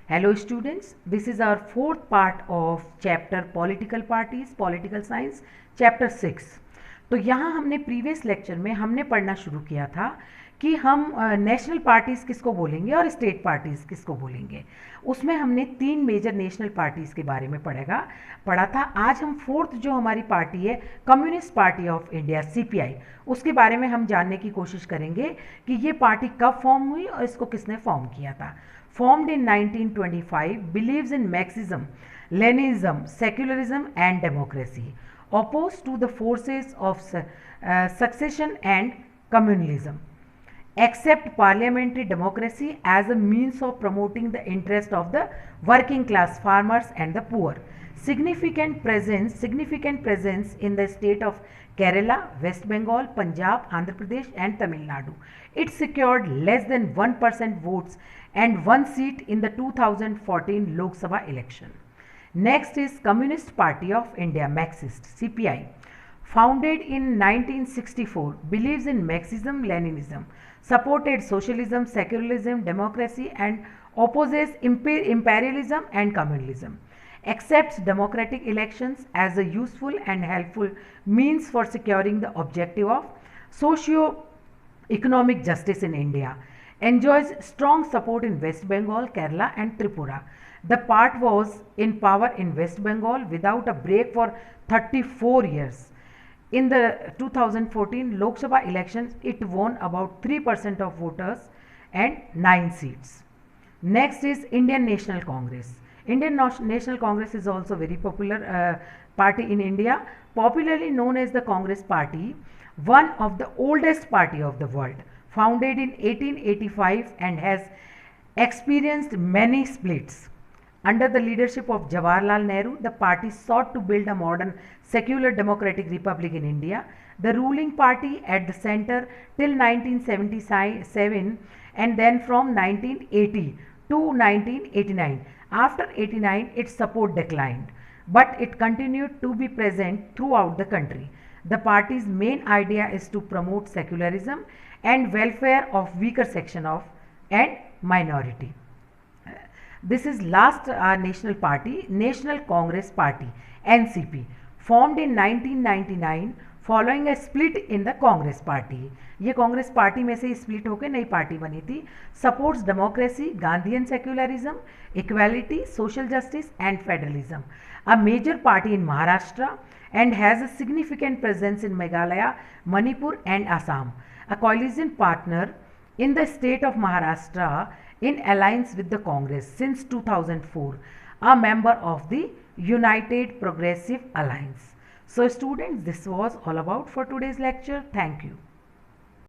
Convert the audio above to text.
Hello students, this is our fourth part of chapter Political Parties, Political Science, chapter 6। तो यहाँ हमने previous lecture में हमने पढ़ना शुरू किया था कि हम नेशनल पार्टीज़ किसको बोलेंगे और स्टेट पार्टीज़ किसको बोलेंगे। उसमें हमने तीन मेजर नेशनल पार्टीज़ के बारे में पढ़ा था। आज हम फोर्थ जो हमारी पार्टी है communist party of India CPI, उसके बारे में हम जानने की कोशिश करेंगे कि ये पार्टी कब फॉर्म हुई और इसको किसने फॉर्म किया था। Formed in 1925, believes in Marxism, Leninism, secularism and democracy, opposed to the forces of succession and communalism, accept parliamentary democracy as a means of promoting the interest of the working class, farmers and the poor. Significant presence in the state of Kerala, West Bengal, Punjab, Andhra Pradesh and Tamil Nadu. It secured less than 1% votes and one seat in the 2014 Lok Sabha election. Next is Communist Party of India, Marxist, CPI. Founded in 1964, believes in Marxism, Leninism, supported socialism, secularism, democracy and opposes imperialism and communalism. Accepts democratic elections as a useful and helpful means for securing the objective of socio-economic justice in India. Enjoys strong support in West Bengal, Kerala and Tripura. The party was in power in West Bengal without a break for 34 years. In the 2014 Lok Sabha elections, it won about 3% of voters and 9 seats. Next is Indian National Congress. Indian National Congress is also very popular party in India, popularly known as the Congress Party, one of the oldest party of the world, founded in 1885 and has experienced many splits. Under the leadership of Jawaharlal Nehru, the party sought to build a modern secular democratic republic in India. The ruling party at the center till 1977 and then from 1980 to 1989. After 89, its support declined, but it continued to be present throughout the country. The party's main idea is to promote secularism and welfare of weaker section of and minority. This is last national party, National Congress Party, NCP, formed in 1999 following A split in the Congress party. ये Congress party में से split होकर नई party बनी थी। Supports democracy, Gandhian secularism, equality, social justice and federalism. A major party in Maharashtra and has a significant presence in Meghalaya, Manipur and Assam. A coalition partner in the state of Maharashtra in alliance with the Congress since 2004, a member of the United Progressive Alliance. So students, this was all about for today's lecture. Thank you.